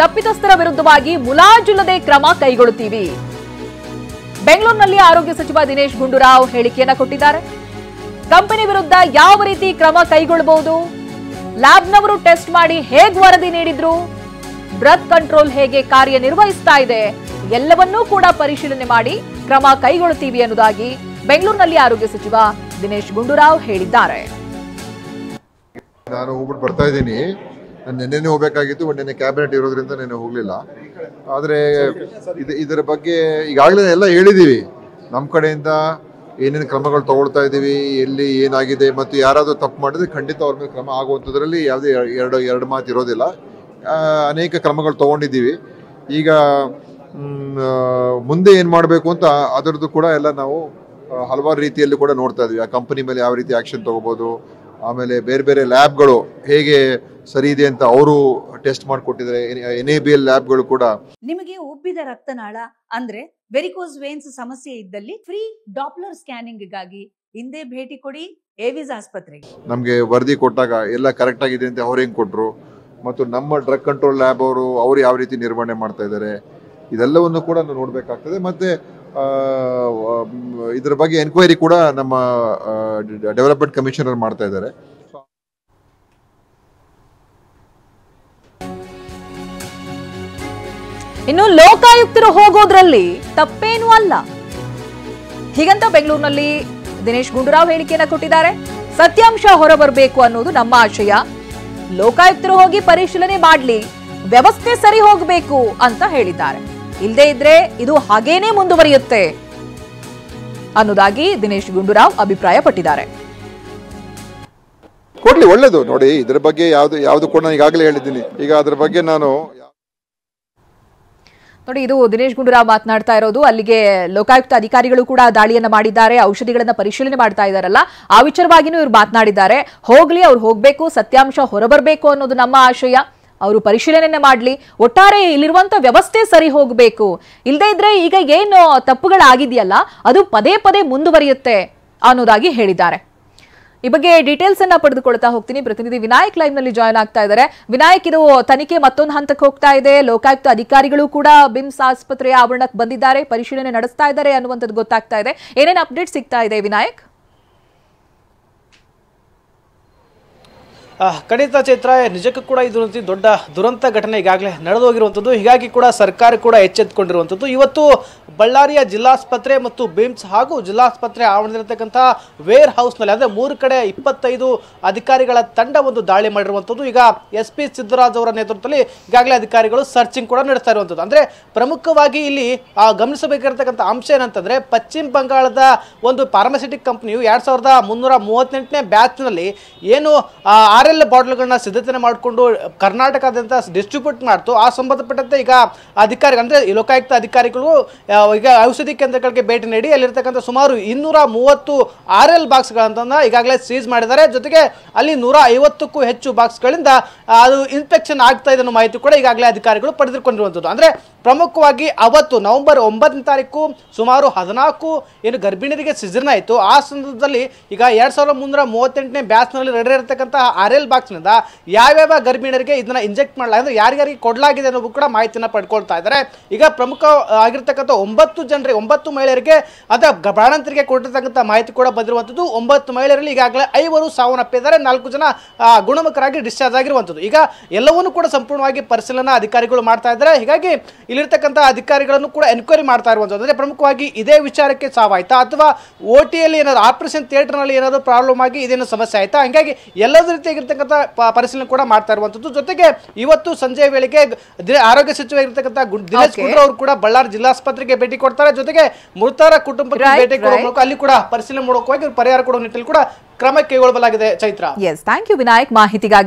ತಪ್ಪಿತಸ್ಥರ ವಿರುದ್ಧವಾಗಿ ಮುಲಾಜಿಲ್ಲದೆ ಕ್ರಮ ಕೈಗೊಳ್ಳುತ್ತೀವಿ. ಬೆಂಗಳೂರಿನಲ್ಲಿ ಆರೋಗ್ಯ ಸಚಿವ ದಿನೇಶ್ ಗುಂಡೂರಾವ್ ಹೇಳಿಕೆಯನ್ನ ಕೊಟ್ಟಿದ್ದಾರೆ. ಕಂಪನಿ ವಿರುದ್ಧ ಯಾವ ರೀತಿ ಕ್ರಮ ಕೈಗೊಳ್ಳಬಹುದು, ಲ್ಯಾಬ್ನವರು ಟೆಸ್ಟ್ ಮಾಡಿ ಹೇಗೆ ವರದಿ ನೀಡಿದ್ರು, ಬ್ರತ್ ಕಂಟ್ರೋಲ್ ಹೇಗೆ ಕಾರ್ಯನಿರ್ವಹಿಸ್ತಾ ಇದೆ, ಎಲ್ಲವನ್ನೂ ಕೂಡ ಪರಿಶೀಲನೆ ಮಾಡಿ ಕ್ರಮ ಕೈಗೊಳ್ಳುತ್ತೀವಿ ಅನ್ನೋದಾಗಿ ಬೆಂಗಳೂರಿನಲ್ಲಿ ಆರೋಗ್ಯ ಸಚಿವ ದಿನೇಶ್ ಗುಂಡೂರಾವ್ ಹೇಳಿದ್ದಾರೆ. ನಾನು ಹೋಗ್ಬಿಟ್ಟು ಬರ್ತಾ ಇದ್ದೀನಿ. ನಿನ್ನೆ ಹೋಗಬೇಕಾಗಿತ್ತು, ನಿನ್ನೆ ಕ್ಯಾಬಿನೆಟ್ ಇರೋದ್ರಿಂದ ನಿನ್ನೆ ಹೋಗಲಿಲ್ಲ. ಆದರೆ ಇದರ ಬಗ್ಗೆ ಈಗಾಗಲೇ ಎಲ್ಲ ಹೇಳಿದ್ದೀವಿ. ನಮ್ಮ ಕಡೆಯಿಂದ ಏನೇನು ಕ್ರಮಗಳು ತಗೊಳ್ತಾ ಇದ್ದೀವಿ, ಎಲ್ಲಿ ಏನಾಗಿದೆ ಮತ್ತು ಯಾರಾದರೂ ತಪ್ಪು ಮಾಡಿದ್ರೆ ಖಂಡಿತ ಅವ್ರ ಮೇಲೆ ಕ್ರಮ ಆಗುವಂಥದ್ರಲ್ಲಿ ಯಾವುದೇ ಎರಡು ಮಾತು ಇರೋದಿಲ್ಲ. ಅನೇಕ ಕ್ರಮಗಳು ತೊಗೊಂಡಿದ್ದೀವಿ. ಈಗ ಮುಂದೆ ಏನು ಮಾಡಬೇಕು ಅಂತ ಅದರದ್ದು ಕೂಡ ಎಲ್ಲ ನಾವು ಹಲವಾರು ರೀತಿಯಲ್ಲಿ ಕೂಡ ನೋಡ್ತಾ ಇದ್ವಿ. ಆ ಕಂಪನಿ ಮೇಲೆ ಯಾವ ರೀತಿ ಆ್ಯಕ್ಷನ್ ತೊಗೋಬೋದು, ಆಮೇಲೆ ಬೇರೆ ಬೇರೆ ಲ್ಯಾಬ್ಗಳು ಹೇಗೆ ಸರಿ ಇದೆ ಅಂತ ಅವರು ಟೆಸ್ಟ್ ಮಾಡಿಕೊಟ್ಟಿದ್ದಾರೆ. NABL ಲ್ಯಾಬ್ಗಳು ಕೂಡ. ನಿಮಗೆ ಉಬ್ಬಿದ ರಕ್ತನಾಳ ಅಂದ್ರೆ ವೆರಿಕೋಸ್ ವೇನ್ಸ್ ಸಮಸ್ಯೆ ಇದ್ದಲ್ಲಿ ಫ್ರೀ ಡಾಪ್ಲರ್ ಸ್ಕ್ಯಾನಿಂಗ್ಗಾಗಿ ಹಿಂದೆ ಭೇಟಿ ಕೊಡಿ ಏವಿಸ್ ಆಸ್ಪತ್ರೆಗೆ. ನಮಗೆ ವರದಿ ಕೊಟ್ಟಾಗ ಎಲ್ಲ ಕರೆಕ್ಟ್ ಆಗಿದೆ ಅಂತ ಅವ್ರು ಹೆಂಗೆ ಕೊಟ್ಟರು ಮತ್ತು ನಮ್ಮ ಡ್ರಗ್ ಕಂಟ್ರೋಲ್ ಲ್ಯಾಬ್ ಅವರು ಯಾವ ರೀತಿ ನಿರ್ವಹಣೆ ಮಾಡ್ತಾ ಇದ್ದಾರೆ, ಇದೆಲ್ಲವನ್ನು ಕೂಡ ನಾವು ನೋಡಬೇಕಾಗ್ತದೆ. ಮತ್ತು ಇದರ ಬಗ್ಗೆ ಎನ್ಕ್ವೈರಿ ಕೂಡ ನಮ್ಮ ಡೆವಲಪ್ಮೆಂಟ್ ಕಮಿಷನರ್ ಮಾಡ್ತಾ ಇದ್ದಾರೆ. ಇನ್ನು ಲೋಕಾಯುಕ್ತರು ಹೋಗೋದ್ರಲ್ಲಿ ತಪ್ಪೇನೂ ಅಲ್ಲ, ಹೀಗಂತ ಬೆಂಗಳೂರಿನಲ್ಲಿ ದಿನೇಶ್ ಗುಂಡೂರಾವ್ ಹೇಳಿಕೆಯನ್ನ ಕೊಟ್ಟಿದ್ದಾರೆ. ಸತ್ಯಾಂಶ ಹೊರಬರಬೇಕು ಅನ್ನೋದು ನಮ್ಮ ಆಶಯ. ಲೋಕಾಯುಕ್ತರು ಹೋಗಿ ಪರಿಶೀಲನೆ ಮಾಡ್ಲಿ, ವ್ಯವಸ್ಥೆ ಸರಿ ಹೋಗಬೇಕು ಅಂತ ಹೇಳಿದ್ದಾರೆ. ಇಲ್ಲದೇ ಇದ್ರೆ ಇದು ಹಾಗೇನೆ ಮುಂದುವರಿಯುತ್ತೆ ಅನ್ನೋದಾಗಿ ದಿನೇಶ್ ಗುಂಡೂರಾವ್ ಅಭಿಪ್ರಾಯ ಪಟ್ಟಿದ್ದಾರೆ. ಕೊಡ್ಲಿ, ಒಳ್ಳೇದು. ನೋಡಿ, ಇದರ ಬಗ್ಗೆ ಯಾವ್ದು ಕೂಡ ನಾನು ಈಗಾಗಲೇ ಹೇಳಿದ್ದೀನಿ. ಈಗ ಅದರ ಬಗ್ಗೆ ನಾನು ನೋಡಿ, ಇದು ದಿನೇಶ್ ಗುಂಡೂರಾವ್ ಮಾತನಾಡ್ತಾ ಇರೋದು. ಅಲ್ಲಿಗೆ ಲೋಕಾಯುಕ್ತ ಅಧಿಕಾರಿಗಳು ಕೂಡ ದಾಳಿಯನ್ನ ಮಾಡಿದ್ದಾರೆ, ಔಷಧಿಗಳನ್ನ ಪರಿಶೀಲನೆ ಮಾಡ್ತಾ ಇದ್ದಾರಲ್ಲ, ಆ ವಿಚಾರವಾಗಿನೂ ಇವ್ರು ಮಾತನಾಡಿದ್ದಾರೆ. ಹೋಗ್ಲಿ, ಅವ್ರು ಹೋಗ್ಬೇಕು, ಸತ್ಯಾಂಶ ಹೊರಬರಬೇಕು ಅನ್ನೋದು ನಮ್ಮ ಆಶಯ. ಅವರು ಪರಿಶೀಲನೆ ಮಾಡ್ಲಿ, ಒಟ್ಟಾರೆ ಇಲ್ಲಿರುವಂತ ವ್ಯವಸ್ಥೆ ಸರಿ ಹೋಗಬೇಕು. ಇಲ್ಲದೇ ಇದ್ರೆ ಈಗ ಏನು ತಪ್ಪುಗಳಾಗಿದೆಯಲ್ಲ ಅದು ಪದೇ ಪದೇ ಮುಂದುವರಿಯುತ್ತೆ ಅನ್ನೋದಾಗಿ ಹೇಳಿದ್ದಾರೆ. ಈ ಬಗ್ಗೆ ಡೀಟೇಲ್ಸ್ ಅನ್ನ ಪಡೆದುಕೊಳ್ತಾ ಹೋಗ್ತೀನಿ. ಪ್ರತಿನಿಧಿ ವಿನಾಯಕ್ ಲೈವ್ ನಲ್ಲಿ ಜಾಯ್ನ್ ಆಗ್ತಾ ಇದ್ದಾರೆ. ವಿನಾಯಕ್, ಇದು ತನಿಖೆ ಮತ್ತೊಂದು ಹಂತಕ್ಕೆ ಹೋಗ್ತಾ ಇದೆ. ಲೋಕಾಯುಕ್ತ ಅಧಿಕಾರಿಗಳು ಕೂಡ ಬಿಮ್ಸ್ ಆಸ್ಪತ್ರೆಯ ಆವರಣಕ್ಕೆ ಬಂದಿದ್ದಾರೆ, ಪರಿಶೀಲನೆ ನಡೆಸ್ತಾ ಇದ್ದಾರೆ ಅನ್ನುವಂಥದ್ದು ಗೊತ್ತಾಗ್ತಾ ಇದೆ. ಏನೇನು ಅಪ್ಡೇಟ್ ಸಿಗ್ತಾ ಇದೆ ವಿನಾಯಕ್? ಖಂಡಿತ ಚೈತ್ರ, ನಿಜಕ್ಕೂ ಕೂಡ ಇದು ದೊಡ್ಡ ದುರಂತ ಘಟನೆ ಈಗಾಗಲೇ ನಡೆದೋಗಿರುವಂಥದ್ದು. ಹೀಗಾಗಿ ಕೂಡ ಸರ್ಕಾರ ಕೂಡ ಎಚ್ಚೆತ್ತುಕೊಂಡಿರುವಂಥದ್ದು. ಇವತ್ತು ಬಳ್ಳಾರಿಯ ಜಿಲ್ಲಾಸ್ಪತ್ರೆ ಮತ್ತು ಬಿಮ್ಸ್ ಹಾಗೂ ಜಿಲ್ಲಾಸ್ಪತ್ರೆ ಆವರಣದಲ್ಲಿರ್ತಕ್ಕಂಥ ವೇರ್ ಹೌಸ್ನಲ್ಲಿ ಅಂದರೆ 3 ಕಡೆ 25 ಅಧಿಕಾರಿಗಳ ತಂಡ ಒಂದು ದಾಳಿ ಮಾಡಿರುವಂಥದ್ದು. ಈಗ SP ಸಿದ್ದರಾಜ್ ಅವರ ನೇತೃತ್ವದಲ್ಲಿ ಈಗಾಗಲೇ ಅಧಿಕಾರಿಗಳು ಸರ್ಚಿಂಗ್ ಕೂಡ ನಡೆಸ್ತಾ ಇರುವಂಥದ್ದು. ಅಂದರೆ ಪ್ರಮುಖವಾಗಿ ಇಲ್ಲಿ ಗಮನಿಸಬೇಕಿರತಕ್ಕಂಥ ಅಂಶ ಏನಂತಂದರೆ, ಪಶ್ಚಿಮ ಬಂಗಾಳದ ಒಂದು ಫಾರ್ಮಸ್ಯೂಟಿಕ್ ಕಂಪನಿಯು 2338ನೇ ಬ್ಯಾಚ್ನಲ್ಲಿ ಏನು RL ಬಾಟ್ಲ್ಗಳನ್ನ ಸಿದ್ಧತೆ ಮಾಡಿಕೊಂಡು ಕರ್ನಾಟಕದಾದ್ಯಂತ ಡಿಸ್ಟ್ರಿಬ್ಯೂಟ್ ಮಾಡ್ತು, ಆ ಸಂಬಂಧಪಟ್ಟಂತೆ ಈಗ ಅಧಿಕಾರಿಗಳು ಅಂದರೆ ಲೋಕಾಯುಕ್ತ ಅಧಿಕಾರಿಗಳು ಈಗ ಔಷಧಿ ಕೇಂದ್ರಗಳಿಗೆ ಭೇಟಿ ನೀಡಿ ಅಲ್ಲಿರ್ತಕ್ಕಂಥ ಸುಮಾರು 230 RL ಬಾಕ್ಸ್ಗಳನ್ನ ಈಗಾಗಲೇ ಸೀಸ್ ಮಾಡಿದ್ದಾರೆ. ಜೊತೆಗೆ ಅಲ್ಲಿ 150ಕ್ಕೂ ಹೆಚ್ಚು ಬಾಕ್ಸ್ಗಳಿಂದ ಅದು ಇನ್ಸ್ಪೆಕ್ಷನ್ ಆಗ್ತಾ ಇದೆ ಅನ್ನೋ ಮಾಹಿತಿ ಕೂಡ ಈಗಾಗಲೇ ಅಧಿಕಾರಿಗಳು ಪಡೆದುಕೊಂಡಿರುವಂಥದ್ದು. ಅಂದರೆ ಪ್ರಮುಖವಾಗಿ ಅವತ್ತು ನವೆಂಬರ್ 9ನೇ ತಾರೀಕು ಸುಮಾರು 14 ಏನು ಗರ್ಭಿಣಿಯರಿಗೆ ಸಿಜರ್ನ್ ಆಯಿತು. ಆ ಸಂದರ್ಭದಲ್ಲಿ ಈಗ 2338ನೇ ಬ್ಯಾಚ್ನಲ್ಲಿ ರೆಡಿ ಇರತಕ್ಕಂಥ RL ಬಾಕ್ಸ್ನಿಂದ ಯಾವ್ಯಾವ ಗರ್ಭಿಣಿಯರಿಗೆ ಇದನ್ನ ಇಂಜೆಕ್ಟ್ ಮಾಡಲಾಗಿದೆ, ಯಾರ್ಯಾರಿಗೆ ಕೊಡಲಾಗಿದೆ ಅನ್ನೋದು ಕೂಡ ಮಾಹಿತಿಯನ್ನು ಪಡ್ಕೊಳ್ತಾ ಇದ್ದಾರೆ. ಈಗ ಪ್ರಮುಖ ಆಗಿರ್ತಕ್ಕಂಥ 9 ಮಹಿಳೆಯರಿಗೆ ಅಥವಾ ಬಾಣಂತರಿಗೆ ಕೊಟ್ಟಿರ್ತಕ್ಕಂಥ ಮಾಹಿತಿ ಕೂಡ ಬಂದಿರುವಂಥದ್ದು. 9 ಮಹಿಳೆಯರಲ್ಲಿ ಈಗಾಗಲೇ 5 ಸಾವನ್ನಪ್ಪಿದ್ದಾರೆ, 4 ಜನ ಗುಣಮುಖರಾಗಿ ಡಿಸ್ಚಾರ್ಜ್ ಆಗಿರುವಂಥದ್ದು. ಈಗ ಎಲ್ಲವನ್ನೂ ಕೂಡ ಸಂಪೂರ್ಣವಾಗಿ ಪರಿಶೀಲನಾ ಅಧಿಕಾರಿಗಳು ಮಾಡ್ತಾ ಇದ್ದಾರೆ. ಹೀಗಾಗಿ ಇಲ್ಲಿರ್ತಕ್ಕಂಥ ಅಧಿಕಾರಿಗಳನ್ನು ಕೂಡ ಎನ್ಕ್ವೈರಿ ಮಾಡ್ತಾ ಇರುವಂಥದ್ದು. ಅಂದರೆ ಪ್ರಮುಖವಾಗಿ ಇದೇ ವಿಚಾರಕ್ಕೆ ಸಾವಾಯ್ತಾ ಅಥವಾ OTಯಲ್ಲಿ ಏನಾದ್ರು ಆಪರೇಷನ್ ಥಿಯೇಟರ್ನಲ್ಲಿ ಏನಾದರೂ ಪ್ರಾಬ್ಲಮ್ ಆಗಿ ಇದೇನು ಸಮಸ್ಯೆ ಆಯ್ತಾ, ಹೀಗಾಗಿ ಎಲ್ಲದ ರೀತಿಯಾಗಿರ್ತಕ್ಕಂಥ ಪರಿಶೀಲನೆ ಕೂಡ ಮಾಡ್ತಾ ಇರುವಂಥದ್ದು. ಜೊತೆಗೆ ಇವತ್ತು ಸಂಜೆ ವೇಳೆಗೆ ಆರೋಗ್ಯ ಸಚಿವರಾಗಿರ್ತಕ್ಕಂಥ ದಿನೇಶ್ ಗುಂಡೂರಾವ್ ಅವರು ಕೂಡ ಬಳ್ಳಾರಿ ಜಿಲ್ಲಾಸ್ಪತ್ರೆಗೆ ಭೇಟಿ ಕೊಡ್ತಾರೆ. ಜೊತೆಗೆ ಮೃತರ ಕುಟುಂಬಕ್ಕೆ ಭೇಟಿ ಕೊಡುವ ಮೂಲಕ ಅಲ್ಲಿ ಕೂಡ ಪರಿಶೀಲನೆ ಮಾಡೋಕೆ ಪರಿಹಾರ ಕೊಡುವ ನಿಟ್ಟಿನಲ್ಲಿ ಕೂಡ ಕ್ರಮ ಕೈಗೊಳ್ಳಲಾಗಿದೆ. Chaitra, yes, thank you Vinayak ಮಾಹಿತಿಗಾಗಿ.